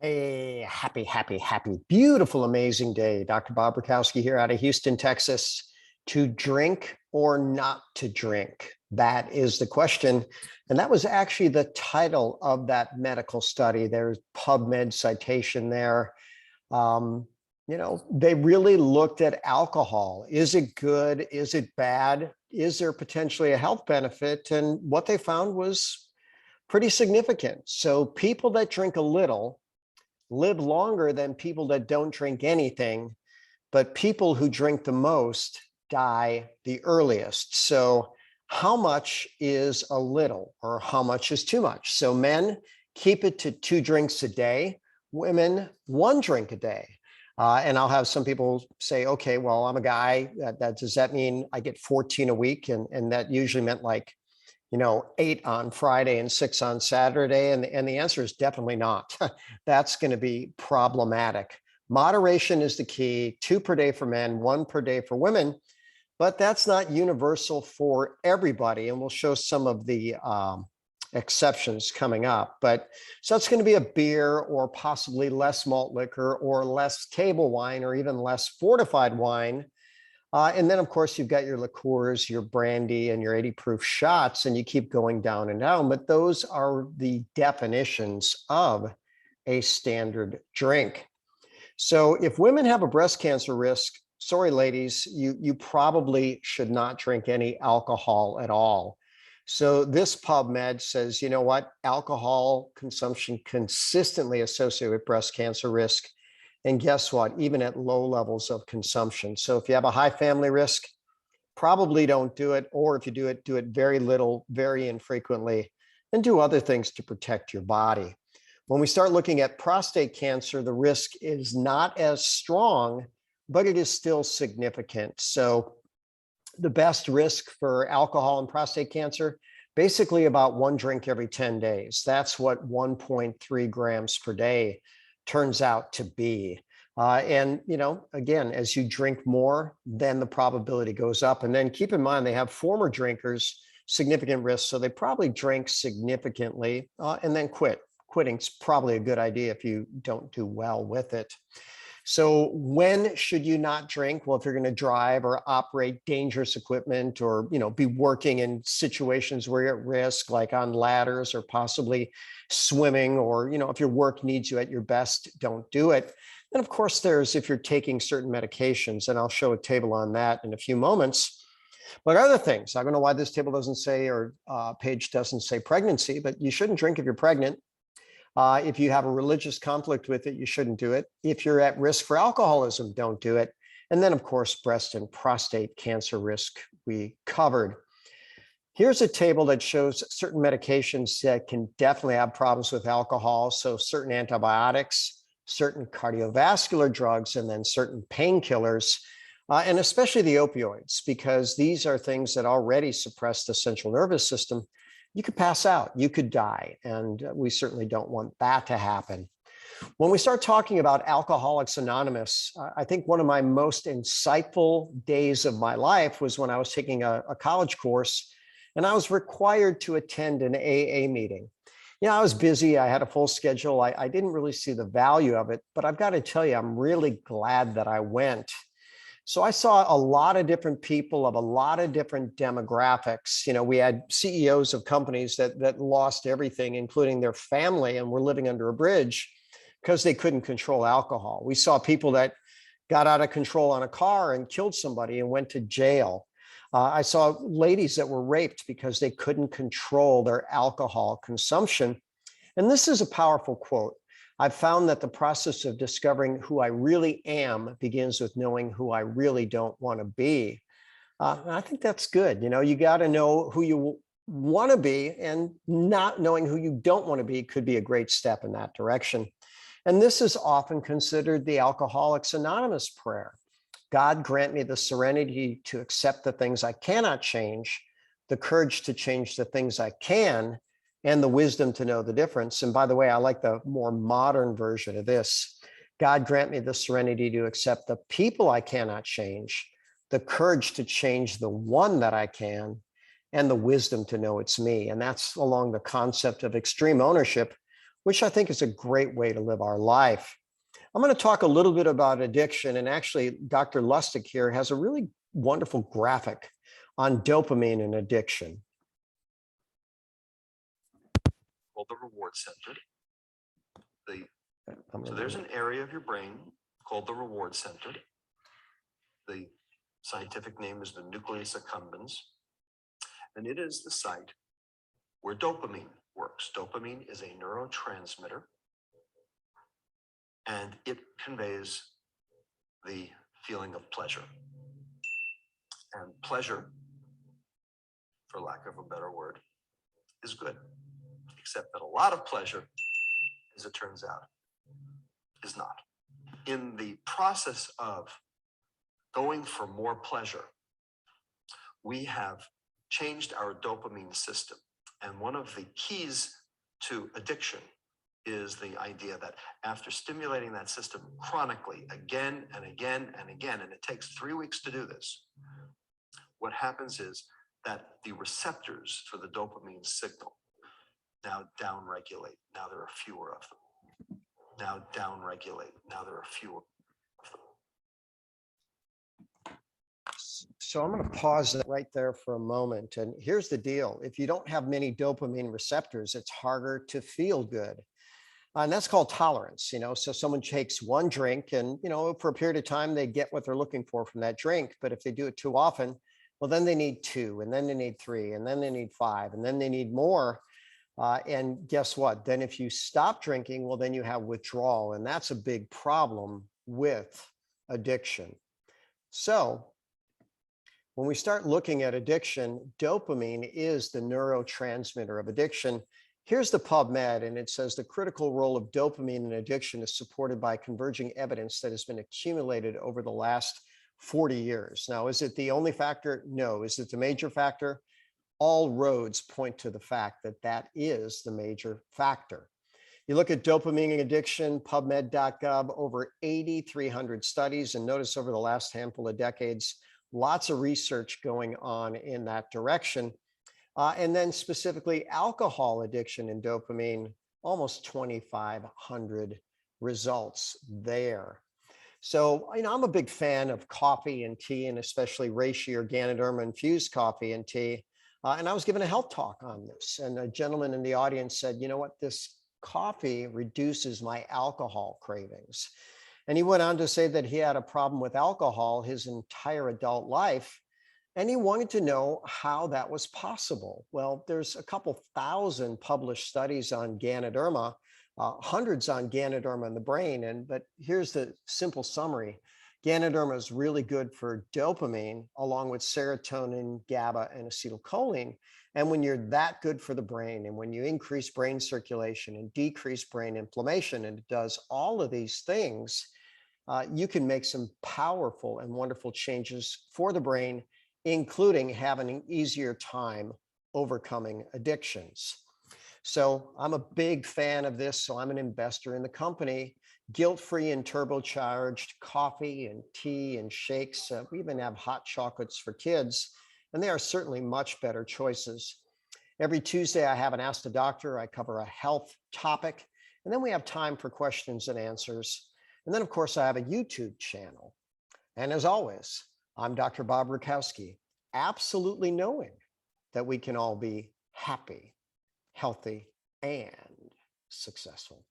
A happy, beautiful, amazing day. Dr. Bob Rakowski here out of Houston, Texas. To drink or not to drink? That is the question. And that was actually the title of that medical study. There's PubMed citation there. They really looked at alcohol. Is it good? Is it bad? Is there potentially a health benefit? And what they found was pretty significant. So people that drink a little live longer than people that don't drink anything, but people who drink the most die the earliest. So how much is a little, or how much is too much? So men, keep it to 2 drinks a day. Women, 1 drink a day. And I'll have some people say, okay, well, I'm a guy. Does that mean I get 14 a week? And that usually meant 8 on Friday and 6 on Saturday. And the answer is definitely not. That's going to be problematic. Moderation is the key. 2 per day for men, 1 per day for women. But that's not universal for everybody. And we'll show some of the exceptions coming up. So it's going to be a beer, or possibly less malt liquor, or less table wine, or even less fortified wine. And then, of course, you've got your liqueurs, your brandy, and your 80 proof shots, and you keep going down and down. But those are the definitions of a standard drink. So if women have a breast cancer risk, sorry, ladies, you probably should not drink any alcohol at all. So this PubMed says, you know what, alcohol consumption consistently associated with breast cancer risk. And guess what? Even at low levels of consumption. So if you have a high family risk, probably don't do it. Or if you do it very little, very infrequently, and do other things to protect your body. When we start looking at prostate cancer, the risk is not as strong, but it is still significant. So the best risk for alcohol and prostate cancer, basically about 1 drink every 10 days. That's what 1.3 grams per day turns out to be. And again, as you drink more, then the probability goes up. And then keep in mind, they have former drinkers, significant risk. So they probably drink significantly and then quit. Quitting's probably a good idea if you don't do well with it. So when should you not drink? Well, if you're going to drive or operate dangerous equipment, or be working in situations where you're at risk, like on ladders, or possibly swimming, or if your work needs you at your best, don't do it. And of course, there's if you're taking certain medications, and I'll show a table on that in a few moments. But other things, I don't know why this table doesn't say, or page doesn't say pregnancy, but you shouldn't drink if you're pregnant. If you have a religious conflict with it, you shouldn't do it. If you're at risk for alcoholism, don't do it. And then, of course, breast and prostate cancer risk we covered. Here's a table that shows certain medications that can definitely have problems with alcohol. So certain antibiotics, certain cardiovascular drugs, and then certain painkillers, and especially the opioids, because these are things that already suppress the central nervous system. You could pass out, you could die, and we certainly don't want that to happen. When we start talking about Alcoholics Anonymous, I think one of my most insightful days of my life was when I was taking a college course, and I was required to attend an AA meeting. I was busy, I had a full schedule, I didn't really see the value of it, but I've got to tell you, I'm really glad that I went. So I saw a lot of different people of a lot of different demographics. We had CEOs of companies that lost everything, including their family, and were living under a bridge because they couldn't control alcohol. We saw people that got out of control on a car and killed somebody and went to jail. I saw ladies that were raped because they couldn't control their alcohol consumption. And this is a powerful quote. I've found that the process of discovering who I really am begins with knowing who I really don't want to be. I think that's good. You got to know who you want to be, and not knowing who you don't want to be could be a great step in that direction. And this is often considered the Alcoholics Anonymous prayer. God, grant me the serenity to accept the things I cannot change, the courage to change the things I can, and the wisdom to know the difference. And by the way, I like the more modern version of this. God, grant me the serenity to accept the people I cannot change, the courage to change the one that I can, and the wisdom to know it's me. And that's along the concept of extreme ownership, which I think is a great way to live our life. I'm going to talk a little bit about addiction. And actually, Dr. Lustig here has a really wonderful graphic on dopamine and addiction. Called the reward center. So there's an area of your brain called the reward center. The scientific name is the nucleus accumbens. And it is the site where dopamine works. Dopamine is a neurotransmitter, and it conveys the feeling of pleasure. And pleasure, for lack of a better word, is good. Except that a lot of pleasure, as it turns out, is not. In the process of going for more pleasure, we have changed our dopamine system. And one of the keys to addiction is the idea that after stimulating that system chronically, again and again and again, and it takes 3 weeks to do this, what happens is that the receptors for the dopamine signal now downregulate. Now there are fewer of them. Now downregulate. Now there are fewer of them. So I'm going to pause that right there for a moment. And here's the deal. If you don't have many dopamine receptors, it's harder to feel good. And that's called tolerance. So someone takes one drink and, for a period of time, they get what they're looking for from that drink. But if they do it too often, well, then they need 2, and then they need 3, and then they need 5, and then they need more. And guess what? Then if you stop drinking, well, then you have withdrawal. And that's a big problem with addiction. So when we start looking at addiction, dopamine is the neurotransmitter of addiction. Here's the PubMed, and it says the critical role of dopamine in addiction is supported by converging evidence that has been accumulated over the last 40 years. Now, is it the only factor? No. Is it the major factor? All roads point to the fact that that is the major factor. You look at dopamine addiction, PubMed.gov, over 8,300 studies, and notice over the last handful of decades, lots of research going on in that direction. And then specifically alcohol addiction and dopamine, almost 2,500 results there. So, I'm a big fan of coffee and tea, and especially reishi or Ganoderma infused coffee and tea. And I was given a health talk on this, and a gentleman in the audience said, you know what, this coffee reduces my alcohol cravings. And he went on to say that he had a problem with alcohol his entire adult life, and he wanted to know how that was possible. Well, there's a couple thousand published studies on Ganoderma, hundreds on Ganoderma in the brain. But here's the simple summary. Ganoderma is really good for dopamine, along with serotonin, GABA, and acetylcholine. And when you're that good for the brain, and when you increase brain circulation and decrease brain inflammation, and it does all of these things, you can make some powerful and wonderful changes for the brain, including having an easier time overcoming addictions. So I'm a big fan of this. So I'm an investor in the company. Guilt-free and turbocharged coffee and tea and shakes. We even have hot chocolates for kids, and they are certainly much better choices. Every Tuesday, I have an Ask the Doctor. I cover a health topic, and then we have time for questions and answers. And then, of course, I have a YouTube channel. And as always, I'm Dr. Bob Rakowski, absolutely knowing that we can all be happy, healthy, and successful.